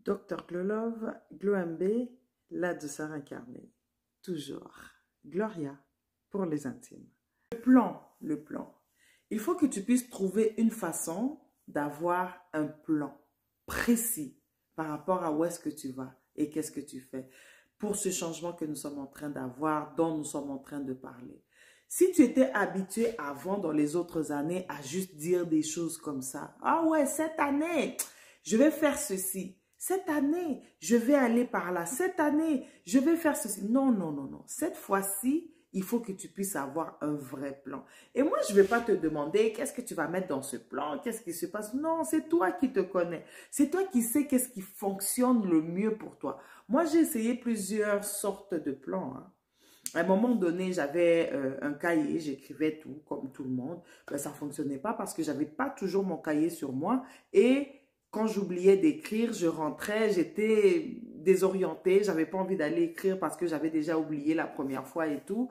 Docteur Glolov, Gloambe, la douceur incarnée. Toujours. Gloria pour les intimes. Le plan. Il faut que tu puisses trouver une façon d'avoir un plan précis par rapport à où est-ce que tu vas et qu'est-ce que tu fais pour ce changement que nous sommes en train d'avoir, dont nous sommes en train de parler. Si tu étais habitué avant, dans les autres années, à juste dire des choses comme ça, « Ah ouais, cette année, je vais faire ceci. Cette année, je vais aller par là. Cette année, je vais faire ceci. » Non, non, non, non. Cette fois-ci, il faut que tu puisses avoir un vrai plan. Et moi, je ne vais pas te demander qu'est-ce que tu vas mettre dans ce plan, qu'est-ce qui se passe. Non, c'est toi qui te connais. C'est toi qui sais qu'est-ce qui fonctionne le mieux pour toi. Moi, j'ai essayé plusieurs sortes de plans. À un moment donné, j'avais un cahier, j'écrivais tout comme tout le monde. Ben, ça ne fonctionnait pas parce que je n'avais pas toujours mon cahier sur moi. Et quand j'oubliais d'écrire, je rentrais, j'étais désorientée. Je n'avais pas envie d'aller écrire parce que j'avais déjà oublié la première fois et tout.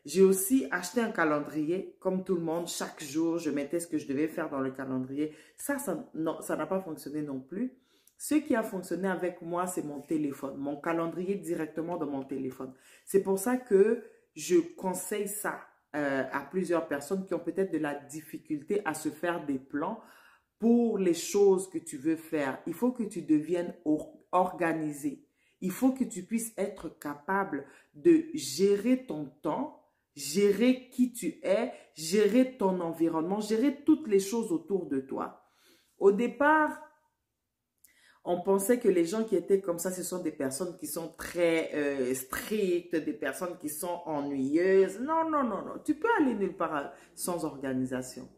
J'ai aussi acheté un calendrier, comme tout le monde. Chaque jour, je mettais ce que je devais faire dans le calendrier. Ça n'a pas fonctionné non plus. Ce qui a fonctionné avec moi, c'est mon téléphone, mon calendrier directement dans mon téléphone. C'est pour ça que je conseille ça à plusieurs personnes qui ont peut-être de la difficulté à se faire des plans pour les choses que tu veux faire. Il faut que tu deviennes organisé. Il faut que tu puisses être capable de gérer ton temps, gérer qui tu es, gérer ton environnement, gérer toutes les choses autour de toi. Au départ, on pensait que les gens qui étaient comme ça, ce sont des personnes qui sont très strictes, des personnes qui sont ennuyeuses. Non, non, non, non. Tu peux aller nulle part sans organisation.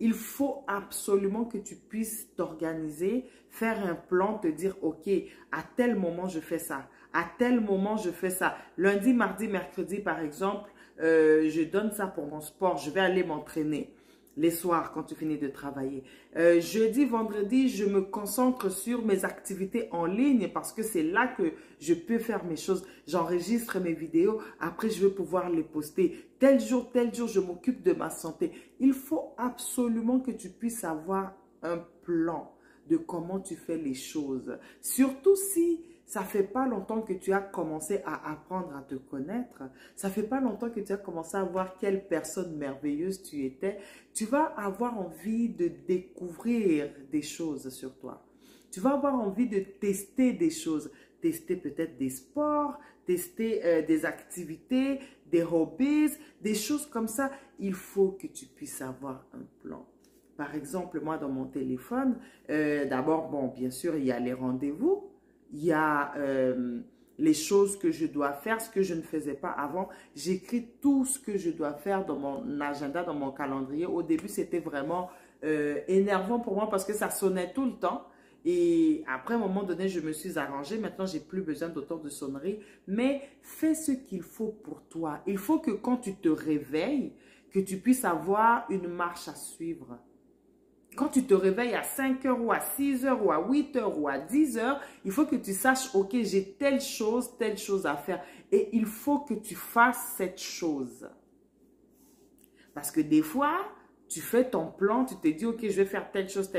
Il faut absolument que tu puisses t'organiser, faire un plan, te dire, OK, à tel moment, je fais ça. À tel moment, je fais ça. Lundi, mardi, mercredi, par exemple, je donne ça pour mon sport. Je vais aller m'entraîner les soirs quand tu finis de travailler. Jeudi, vendredi, je me concentre sur mes activités en ligne parce que c'est là que je peux faire mes choses. J'enregistre mes vidéos, après je vais pouvoir les poster. Tel jour, je m'occupe de ma santé. Il faut absolument que tu puisses avoir un plan de comment tu fais les choses. Surtout si ça fait pas longtemps que tu as commencé à apprendre à te connaître. Ça fait pas longtemps que tu as commencé à voir quelle personne merveilleuse tu étais. Tu vas avoir envie de découvrir des choses sur toi. Tu vas avoir envie de tester des choses. Tester peut-être des sports, tester des activités, des hobbies, des choses comme ça. Il faut que tu puisses avoir un plan. Par exemple, moi, dans mon téléphone, d'abord, bon, bien sûr, il y a les rendez-vous. Il y a les choses que je dois faire, ce que je ne faisais pas avant. J'écris tout ce que je dois faire dans mon agenda, dans mon calendrier. Au début, c'était vraiment énervant pour moi parce que ça sonnait tout le temps. Et après, à un moment donné, je me suis arrangée. Maintenant, j'ai plus besoin d'autant de sonneries. Mais fais ce qu'il faut pour toi. Il faut que quand tu te réveilles, que tu puisses avoir une marche à suivre. Quand tu te réveilles à 5 heures ou à 6 heures ou à 8 heures ou à 10 heures, il faut que tu saches, OK, j'ai telle chose à faire. Et il faut que tu fasses cette chose. Parce que des fois, tu fais ton plan, tu te dis, OK, je vais faire telle chose,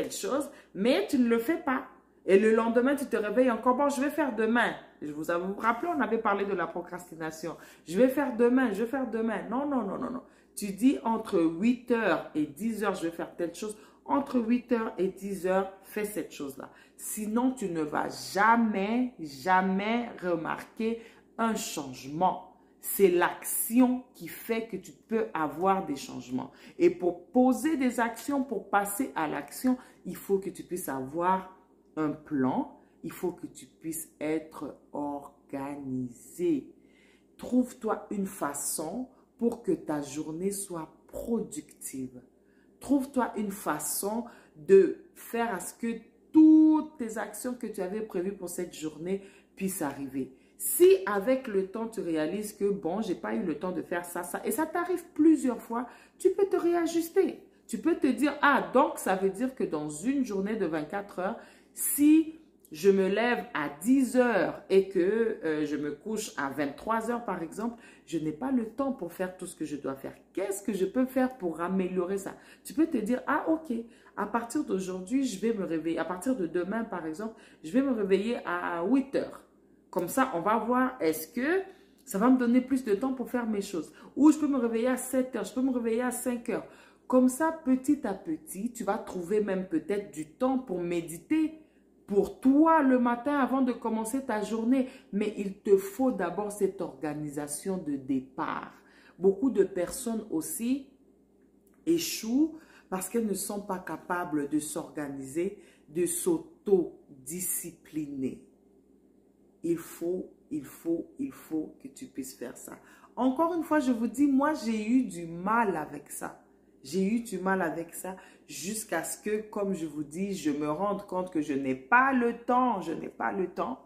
mais tu ne le fais pas. Et le lendemain, tu te réveilles encore, bon, je vais faire demain. Vous vous rappelez, on avait parlé de la procrastination. Je vais faire demain, je vais faire demain. Non, non, non, non, non. Tu dis entre 8 heures et 10 heures, je vais faire telle chose. Entre 8 heures et 10 heures, fais cette chose-là. Sinon, tu ne vas jamais, jamais remarquer un changement. C'est l'action qui fait que tu peux avoir des changements. Et pour poser des actions, pour passer à l'action, il faut que tu puisses avoir un plan. Il faut que tu puisses être organisé. Trouve-toi une façon pour que ta journée soit productive. Trouve-toi une façon de faire à ce que toutes tes actions que tu avais prévues pour cette journée puissent arriver. Si avec le temps, tu réalises que bon, j'ai pas eu le temps de faire ça, et ça t'arrive plusieurs fois, tu peux te réajuster. Tu peux te dire, ah, donc ça veut dire que dans une journée de 24 heures, si je me lève à 10 heures et que je me couche à 23 heures par exemple, je n'ai pas le temps pour faire tout ce que je dois faire. Qu'est-ce que je peux faire pour améliorer ça? Tu peux te dire, ah ok, à partir d'aujourd'hui, je vais me réveiller. À partir de demain, par exemple, je vais me réveiller à 8 heures. Comme ça, on va voir est-ce que ça va me donner plus de temps pour faire mes choses. Ou je peux me réveiller à 7 heures, je peux me réveiller à 5 heures. Comme ça, petit à petit, tu vas trouver même peut-être du temps pour méditer pour toi le matin avant de commencer ta journée. Mais il te faut d'abord cette organisation de départ. Beaucoup de personnes aussi échouent parce qu'elles ne sont pas capables de s'organiser, de s'auto-discipliner. Il faut que tu puisses faire ça. Encore une fois, je vous dis, moi, j'ai eu du mal avec ça. J'ai eu du mal avec ça jusqu'à ce que, comme je vous dis, je me rende compte que je n'ai pas le temps. Je n'ai pas le temps.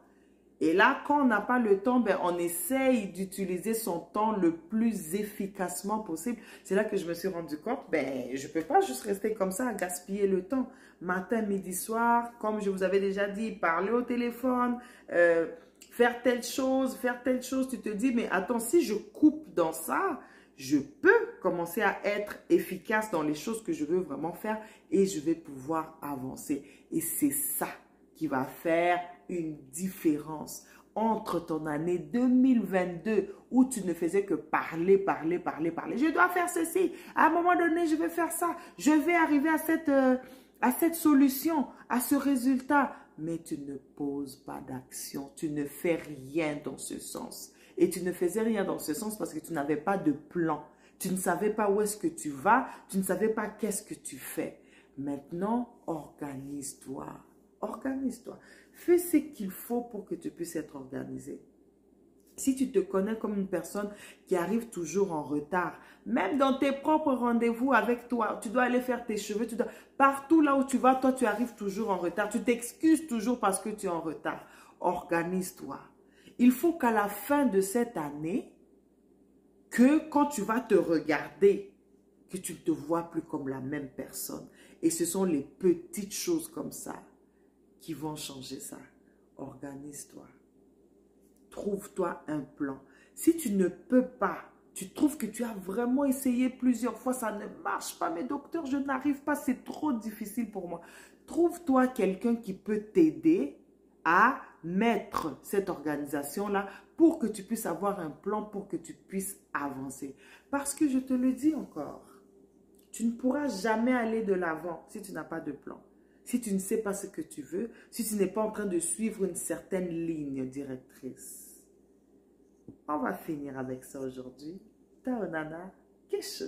Et là, quand on n'a pas le temps, ben, on essaye d'utiliser son temps le plus efficacement possible. C'est là que je me suis rendu compte, ben, je ne peux pas juste rester comme ça à gaspiller le temps. Matin, midi, soir, comme je vous avais déjà dit, parler au téléphone, faire telle chose, tu te dis, mais attends, si je coupe dans ça, je peux commencer à être efficace dans les choses que je veux vraiment faire et je vais pouvoir avancer. Et c'est ça qui va faire une différence entre ton année 2022 où tu ne faisais que parler. Je dois faire ceci. À un moment donné, je vais faire ça. Je vais arriver à cette solution, à ce résultat. Mais tu ne poses pas d'action. Tu ne fais rien dans ce sens. Et tu ne faisais rien dans ce sens parce que tu n'avais pas de plan. Tu ne savais pas où est-ce que tu vas. Tu ne savais pas qu'est-ce que tu fais. Maintenant, organise-toi. Organise-toi. Fais ce qu'il faut pour que tu puisses être organisé. Si tu te connais comme une personne qui arrive toujours en retard, même dans tes propres rendez-vous avec toi, tu dois aller faire tes cheveux, partout là où tu vas, toi tu arrives toujours en retard. Tu t'excuses toujours parce que tu es en retard. Organise-toi. Il faut qu'à la fin de cette année, que quand tu vas te regarder, que tu ne te vois plus comme la même personne. Et ce sont les petites choses comme ça qui vont changer ça. Organise-toi. Trouve-toi un plan. Si tu ne peux pas, tu trouves que tu as vraiment essayé plusieurs fois, ça ne marche pas, mais docteur, je n'arrive pas, c'est trop difficile pour moi. Trouve-toi quelqu'un qui peut t'aider à mettre cette organisation-là pour que tu puisses avoir un plan, pour que tu puisses avancer. Parce que je te le dis encore, tu ne pourras jamais aller de l'avant si tu n'as pas de plan. Si tu ne sais pas ce que tu veux, si tu n'es pas en train de suivre une certaine ligne directrice. On va finir avec ça aujourd'hui. Taonana, Kesho.